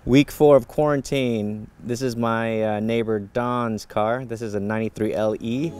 Week 4 of quarantine. This is my neighbor Don's car. This is a 93 LE.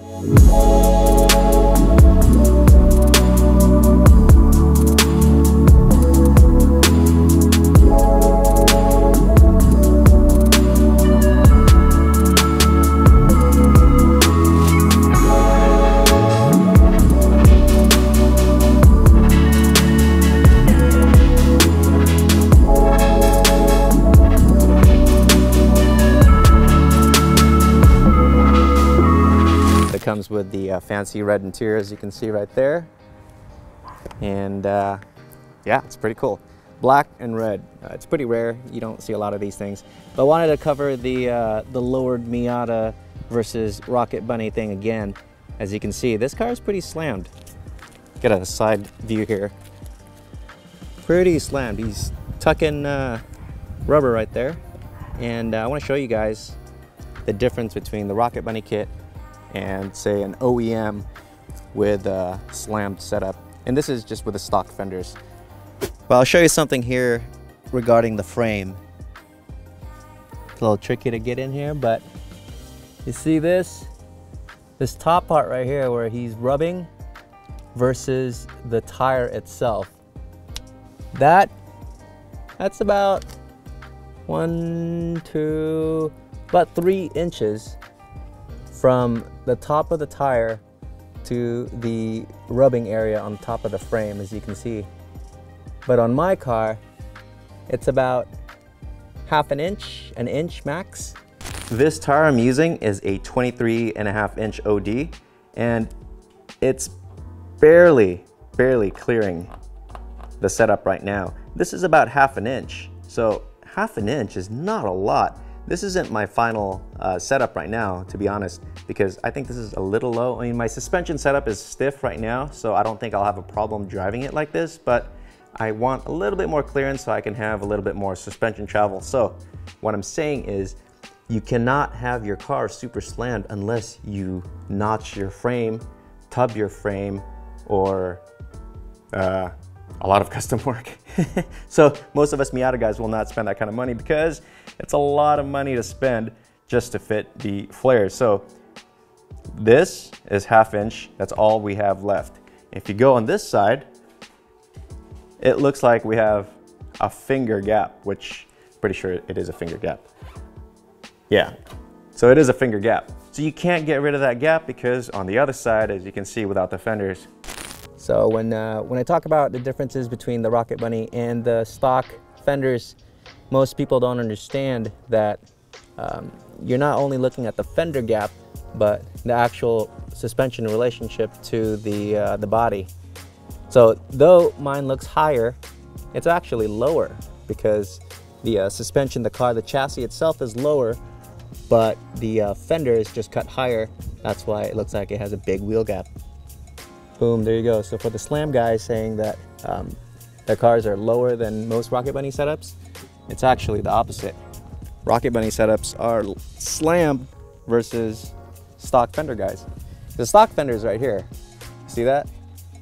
Comes with the fancy red interior, as you can see right there, and yeah, it's pretty cool. Black and red. It's pretty rare. You don't see a lot of these things. But I wanted to cover the lowered Miata versus Rocket Bunny thing again. As you can see, this car is pretty slammed. Get a side view here. Pretty slammed. He's tucking rubber right there, and I want to show you guys the difference between the Rocket Bunny kit and say an OEM with a slammed setup. And this is just with the stock fenders. Well, I'll show you something here regarding the frame. It's a little tricky to get in here, but you see this top part right here where he's rubbing versus the tire itself. That's about about 3 inches from the top of the tire to the rubbing area on top of the frame, as you can see. But on my car, it's about an inch max. This tire I'm using is a 23.5-inch OD, and it's barely clearing the setup right now. This is about 1/2 inch, so 1/2 inch is not a lot. This isn't my final setup right now, to be honest, because I think this is a little low. I mean, my suspension setup is stiff right now, so I don't think I'll have a problem driving it like this, but I want a little bit more clearance so I can have a little bit more suspension travel. So what I'm saying is, you cannot have your car super slammed unless you notch your frame, tub your frame, or a lot of custom work. So most of us Miata guys will not spend that kind of money because it's a lot of money to spend just to fit the flares. So this is 1/2 inch. That's all we have left. If you go on this side, it looks like we have a finger gap, which I'm pretty sure it is a finger gap. Yeah, so it is a finger gap. So you can't get rid of that gap because on the other side, as you can see without the fenders. So when I talk about the differences between the Rocket Bunny and the stock fenders, most people don't understand that you're not only looking at the fender gap, but the actual suspension relationship to the body. So though mine looks higher, it's actually lower because the suspension, the chassis itself is lower, but the fender is just cut higher. That's why it looks like it has a big wheel gap. Boom, there you go. So for the slam guys saying that their cars are lower than most Rocket Bunny setups, it's actually the opposite. Rocket Bunny setups are slammed versus stock fender guys. The stock fender is right here. See that?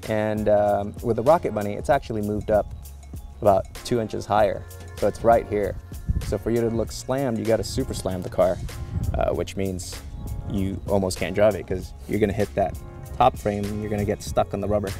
And with the Rocket Bunny, it's actually moved up about 2 inches higher. So it's right here. So for you to look slammed, you got to super slam the car, which means you almost can't drive it because you're going to hit that top frame and you're going to get stuck on the rubber.